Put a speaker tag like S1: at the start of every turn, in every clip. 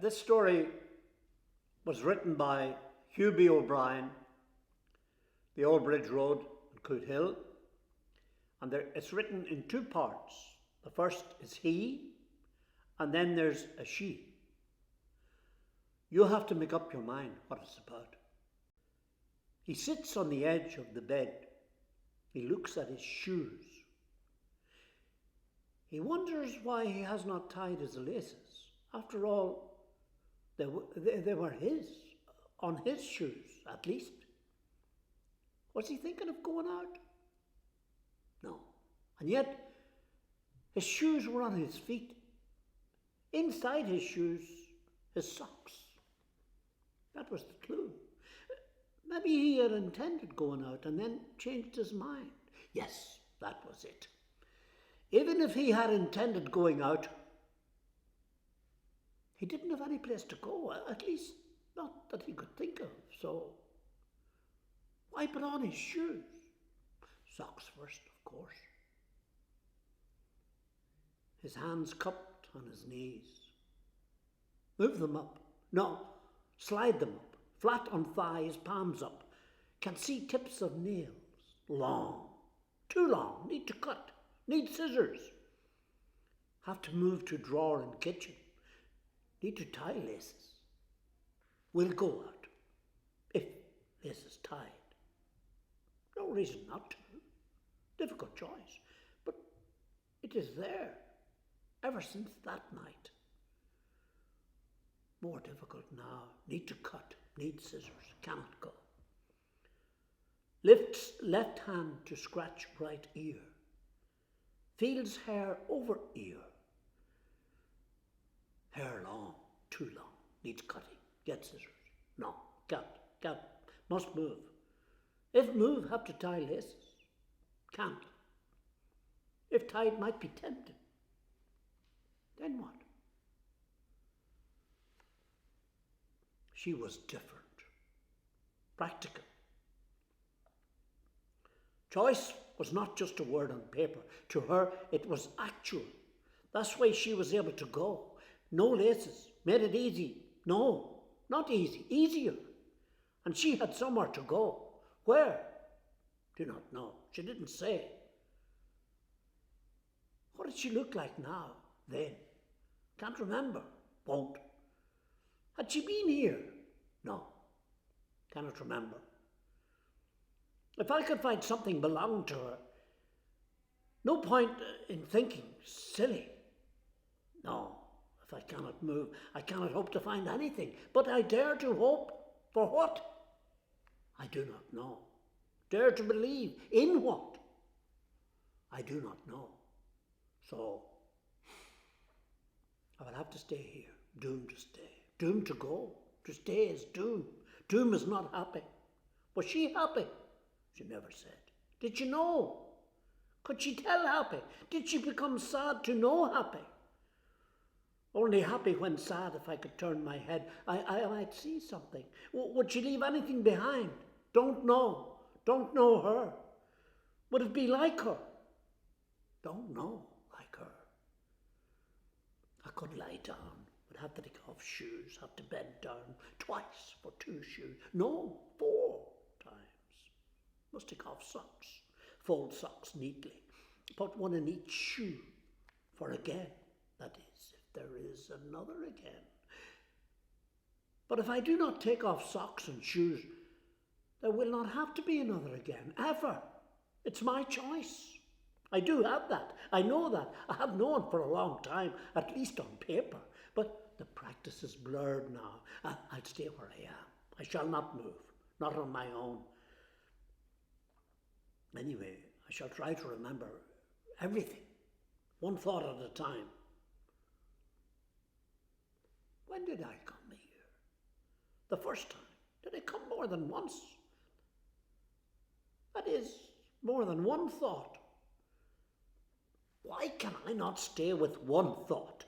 S1: This story was written by Hugh B. O'Brien, The Old Bridge Road in Coot Hill, and it's written in two parts. The first is he, and then there's a she. You have to make up your mind what it's about. He sits on the edge of the bed. He looks at his shoes. He wonders why he has not tied his laces. After all, they were his, on his shoes at least. Was he thinking of going out? No. And yet, his shoes were on his feet. Inside his shoes, his socks. That was the clue. Maybe he had intended going out and then changed his mind. Yes, that was it. Even if he had intended going out, he didn't have any place to go, at least not that he could think of. So, why put on his shoes? Socks first, of course. His hands cupped on his knees. Move them up. No, slide them up. Flat on thighs, palms up. Can see tips of nails. Long. Too long. Need to cut. Need scissors. Have to move to drawer in kitchen. Need to tie laces. Will go out. If laces tied. No reason not to. Difficult choice. But it is there. Ever since that night. More difficult now. Need to cut. Need scissors. Cannot go. Lifts left hand to scratch right ear. Feels hair over ear. Hair long. Too long. Needs cutting. Get scissors. No. Can't. Must move. If move, have to tie laces. Can't. If tied, might be tempted. Then what? She was different. Practical. Choice was not just a word on paper. To her, it was actual. That's why she was able to go. No laces. Made it easy. No, not easy. Easier. And she had somewhere to go. Where? Do not know. She didn't say. What did she look like now, then? Can't remember. Won't. Had she been here? No. Cannot remember. If I could find something belonged to her, no point in thinking silly. No, if I cannot move, I cannot hope to find anything. But I dare to hope. For what? I do not know. Dare to believe. In what? I do not know. So, I will have to stay here. Doomed to stay. Doomed to go. To stay is doom. Doom is not happy. Was she happy? She never said. Did she know? Could she tell happy? Did she become sad to know happy? Only happy when sad. If I could turn my head, I might see something. Would she leave anything behind? Don't know. Don't know her. Would it be like her? Don't know like her. I could lie down. Would have to take off shoes. Have to bend down twice for 2 shoes. No, 4 times. Must take off socks. Fold socks neatly. Put one in each shoe for again. That is, if there is another again. But if I do not take off socks and shoes, there will not have to be another again, ever. It's my choice. I do have that. I know that. I have known for a long time, at least on paper. But the practice is blurred now. I'll stay where I am. I shall not move, not on my own. Anyway, I shall try to remember everything, one thought at a time. When did I come here? The first time. Did I come more than once? That is, more than one thought. Why can I not stay with one thought?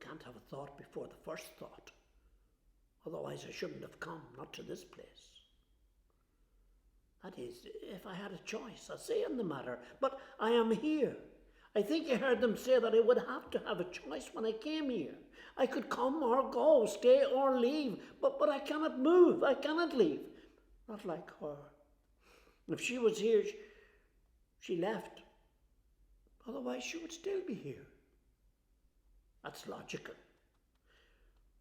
S1: Can't have a thought before the first thought. Otherwise I shouldn't have come, not to this place. That is, if I had a choice, a say in the matter. But I am here. I think I heard them say that I would have to have a choice when I came here. I could come or go, stay or leave, but I cannot move, I cannot leave. Not like her. If she was here, she left. Otherwise, she would still be here. That's logical.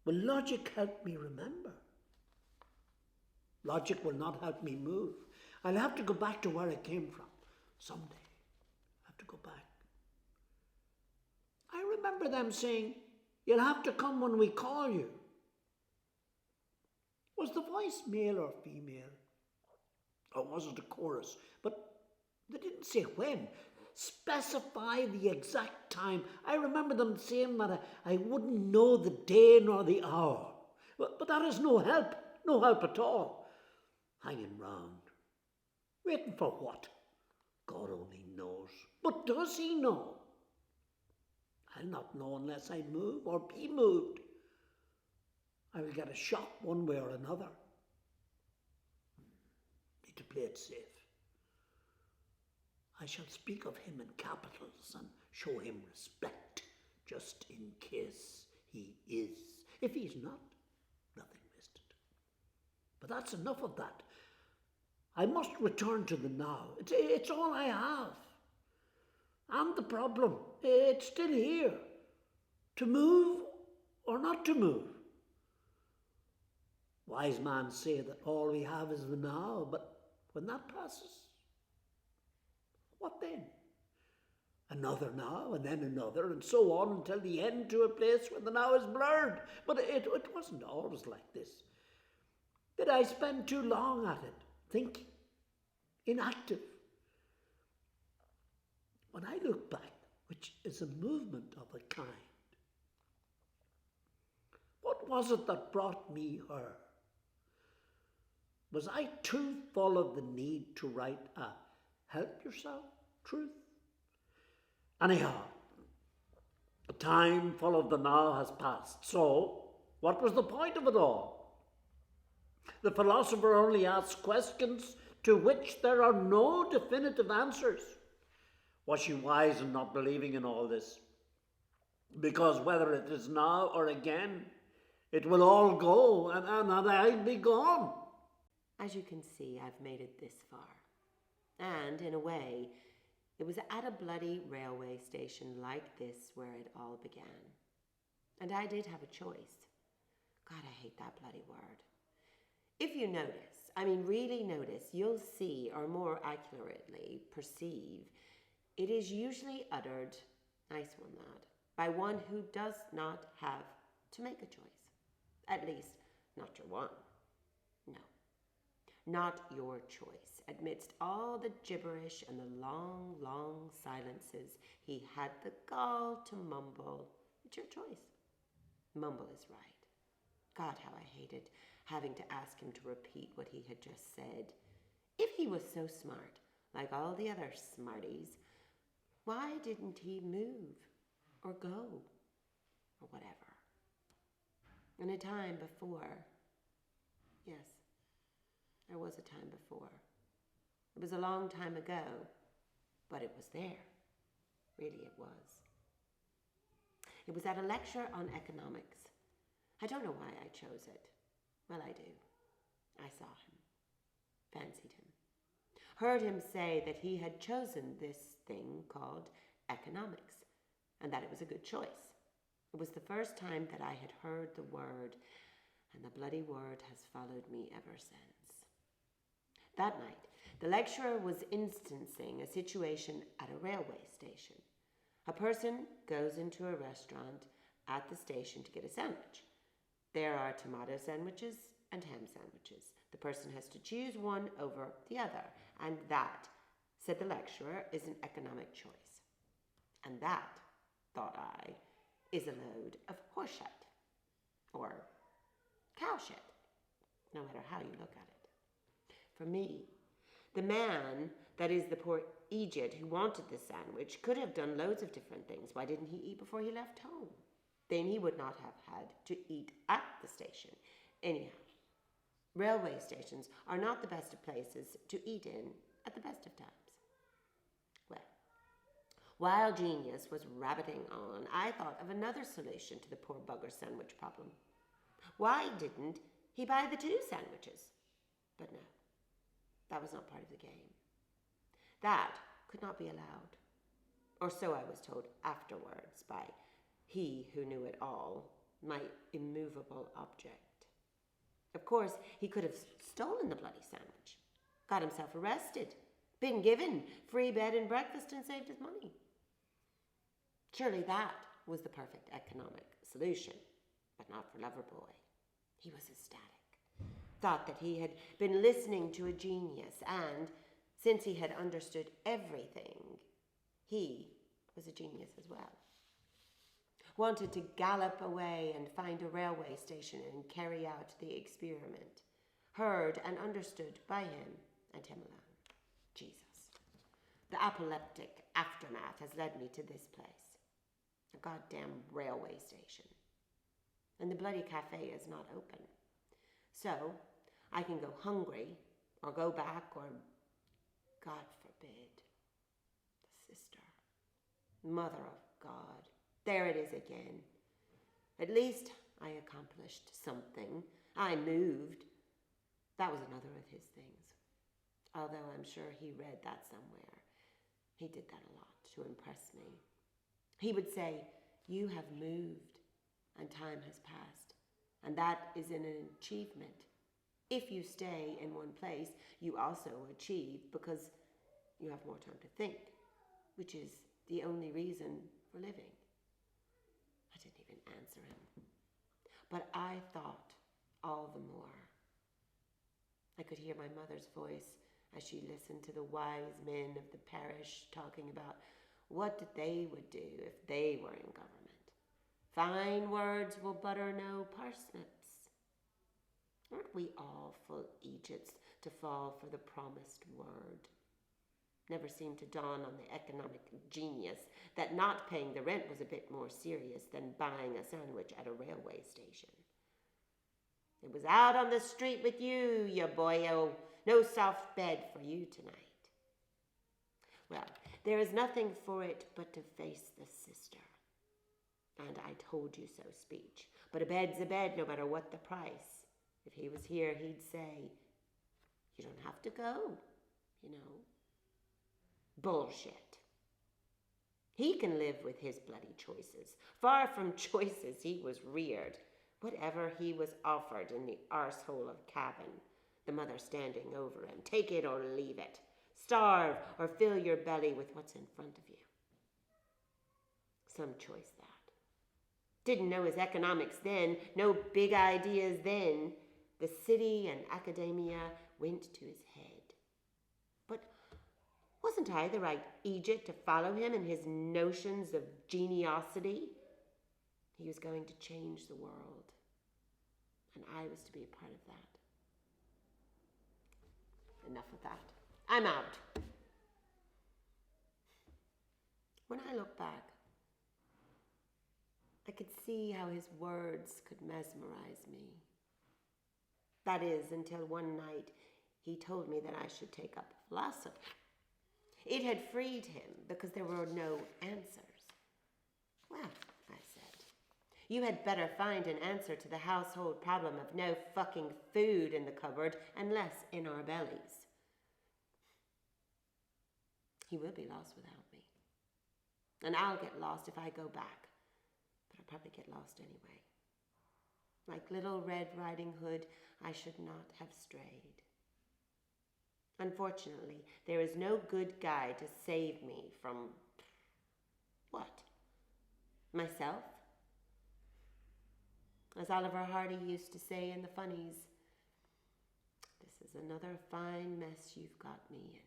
S1: Will logic help me remember? Logic will not help me move. I'll have to go back to where I came from someday. I have to go back. I remember them saying, "You'll have to come when we call you." Was the voice male or female? Or was it a chorus? But they didn't say when. Specify the exact time. I remember them saying that I wouldn't know the day nor the hour. But that is no help at all. Hanging round. Waiting for what? God only knows. But does he know? I'll not know unless I move or be moved. I will get a shock one way or another. Need to play it safe. I shall speak of him in capitals and show him respect, just in case he is. If he's not, nothing wasted. But that's enough of that. I must return to the now. It's all I have. And the problem, it's still here. To move or not to move. Wise men say that all we have is the now, but when that passes, what then? Another now, and then another, and so on until the end to a place where the now is blurred. But it wasn't always like this. Did I spend too long at it, thinking, inactive? When I look back, which is a movement of a kind, what was it that brought me her? Was I too full of the need to write a help yourself truth? Anyhow, the time full of the now has passed. So, what was the point of it all? The philosopher only asks questions to which there are no definitive answers. Was she wise in not believing in all this? Because whether it is now or again, it will all go, and I'll be gone.
S2: As you can see, I've made it this far. And, in a way, it was at a bloody railway station like this where it all began. And I did have a choice. God, I hate that bloody word. If you notice, really notice, you'll see, or more accurately perceive, it is usually uttered, nice one lad, by one who does not have to make a choice. At least, not your one. No. Not your choice. Amidst all the gibberish and the long, long silences, he had the gall to mumble, "It's your choice." Mumble is right. God, how I hated having to ask him to repeat what he had just said. If he was so smart, like all the other smarties, why didn't he move or go or whatever? In a time before, yes, there was a time before. It was a long time ago, but it was there. Really, it was. It was at a lecture on economics. I don't know why I chose it. Well, I do. I saw him, fancied him, heard him say that he had chosen this thing called economics, and that it was a good choice. It was the first time that I had heard the word, and the bloody word has followed me ever since. That night, the lecturer was instancing a situation at a railway station. A person goes into a restaurant at the station to get a sandwich. There are tomato sandwiches and ham sandwiches. The person has to choose one over the other, and that, said the lecturer, is an economic choice. And that, thought I, is a load of horse shit, or cow shit, no matter how you look at it. For me, the man, that is the poor Egypt who wanted the sandwich, could have done loads of different things. Why didn't he eat before he left home? Then he would not have had to eat at the station. Anyhow, railway stations are not the best of places to eat in at the best of times. Well, While Genius was rabbiting on, I thought of another solution to the poor bugger's sandwich problem. Why didn't he buy the 2 sandwiches? But no, that was not part of the game. That could not be allowed. Or so I was told afterwards by he who knew it all, my immovable object. Of course, he could have stolen the bloody sandwich, got himself arrested, been given free bed and breakfast, and saved his money. Surely that was the perfect economic solution, but not for Loverboy. He was ecstatic, thought that he had been listening to a genius, and since he had understood everything, he was a genius as well. Wanted to gallop away and find a railway station and carry out the experiment, heard and understood by him and him alone. Jesus. The apoplectic aftermath has led me to this place. A goddamn railway station. And the bloody cafe is not open. So, I can go hungry, or go back, or, God forbid, the sister. Mother of God. There it is again. At least I accomplished something. I moved. That was another of his things. Although I'm sure he read that somewhere. He did that a lot to impress me. He would say, "You have moved, and time has passed, and that is an achievement. If you stay in one place, you also achieve because you have more time to think, which is the only reason for living." I didn't even answer him, but I thought all the more. I could hear my mother's voice as she listened to the wise men of the parish talking about what they would do if they were in government. Fine words will butter no parsnips. Aren't we all full Egypts to fall for the promised word? Never seemed to dawn on the economic genius that not paying the rent was a bit more serious than buying a sandwich at a railway station. It was out on the street with you, you boyo. No soft bed for you tonight. Well, there is nothing for it but to face the sister. And I told you so speech. But a bed's a bed no matter what the price. If he was here, he'd say, "You don't have to go, you know." Bullshit. He can live with his bloody choices. Far from choices, he was reared. Whatever he was offered in the arsehole of cabin, the mother standing over him. Take it or leave it. Starve or fill your belly with what's in front of you. Some choice that. Didn't know his economics then, no big ideas then. The city and academia went to his head. But wasn't I the right Egypt to follow him in his notions of geniosity? He was going to change the world, and I was to be a part of that. Enough of that. I'm out. When I look back, I could see how his words could mesmerize me. That is, until one night he told me that I should take up philosophy. It had freed him because there were no answers. Well, I said, you had better find an answer to the household problem of no fucking food in the cupboard and less in our bellies. He will be lost without me. And I'll get lost if I go back. But I'll probably get lost anyway. Like Little Red Riding Hood, I should not have strayed. Unfortunately, there is no good guide to save me from... what? Myself? As Oliver Hardy used to say in the funnies, this is another fine mess you've got me in.